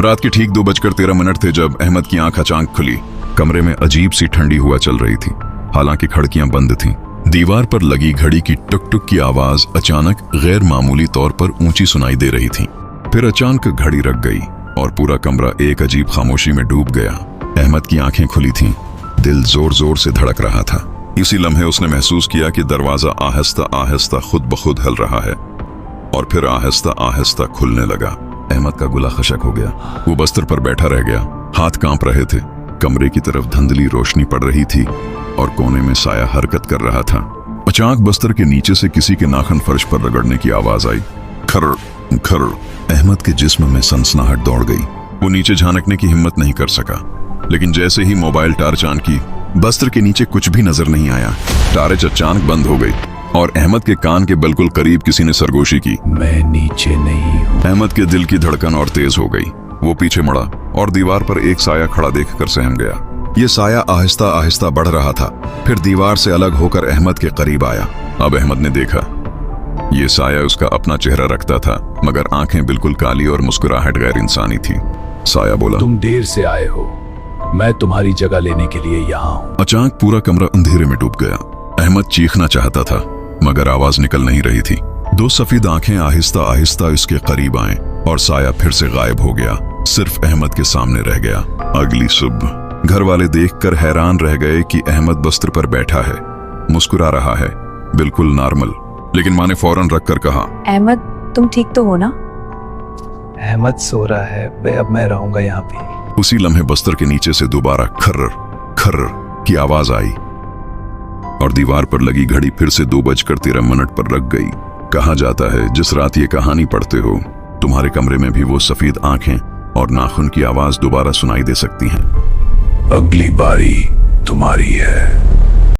रात के ठीक 2:13 थे जब अहमद की आंख अचानक खुली। कमरे में अजीब सी ठंडी हवा चल रही थी, हालांकि खिड़कियां बंद थीं। दीवार पर लगी घड़ी की टुक टुक की आवाज अचानक गैर मामूली तौर पर ऊंची सुनाई दे रही थी। फिर अचानक घड़ी रक गई और पूरा कमरा एक अजीब खामोशी में डूब गया। अहमद की आंखें खुली थीं, दिल जोर जोर से धड़क रहा था। इसी लम्हे उसने महसूस किया कि दरवाजा आहिस्ता आहिस्ता खुद ब खुद हिल रहा है और फिर आहिस्ता आहिस्ता खुलने लगा। अहमद का गुला खशक हो गया। वो बस्तर पर बैठा रह गया, हाथ कांप रहे थे। कमरे की तरफ धुंधली रोशनी पड़ रही थी और कोने में साया हरकत कर रहा था। अचानक बस्तर के नीचे से किसी के नाखून फर्श पर रगड़ने की आवाज आई। खर्र खर्र। अहमद के जिस्म में सनसनाहट दौड़ गई। वो नीचे झांकने की हिम्मत नहीं कर सका, लेकिन जैसे ही मोबाइल टार्च ऑन की, बस्तर के नीचे कुछ भी नजर नहीं आया। टार्च अचानक बंद हो गई और अहमद के कान के बिल्कुल करीब किसी ने सरगोशी की, मैं नीचे नहीं हूँ। अहमद के दिल की धड़कन और तेज हो गई। वो पीछे मुड़ा और दीवार पर एक साया खड़ा देखकर सहम गया। ये साया आहिस्ता आहिस्ता बढ़ रहा था, फिर दीवार से अलग होकर अहमद के करीब आया। अब अहमद ने देखा, ये साया उसका अपना चेहरा रखता था, मगर आंखें बिल्कुल काली और मुस्कुराहट गैर इंसानी थी। साया बोला, तुम देर से आए हो, मैं तुम्हारी जगह लेने के लिए यहाँ हूँ। अचानक पूरा कमरा अंधेरे में डूब गया। अहमद चीखना चाहता था, मगर आवाज निकल नहीं रही थी। दो सफेद आंखें आहिस्ता आहिस्ता इसके करीब आए और साया फिर से गायब हो गया। सिर्फ अहमद के सामने रह गया। अगली सुबह घर वाले देखकर हैरान रह गए कि अहमद बस्तर पर बैठा है, मुस्कुरा रहा है, बिल्कुल नॉर्मल। लेकिन माँ ने फौरन रखकर कहा, अहमद तुम ठीक तो हो ना? अहमद सो रहा है, अब मैं रहूंगा यहाँ पे। उसी लम्हे बस्तर के नीचे से दोबारा खर्र खर्र की आवाज आई और दीवार पर लगी घड़ी फिर से 2:13 पर रख गई। कहा जाता है जिस रात ये कहानी पढ़ते हो, तुम्हारे कमरे में भी वो सफेद आंखें और नाखून की आवाज दोबारा सुनाई दे सकती हैं। अगली बारी तुम्हारी है।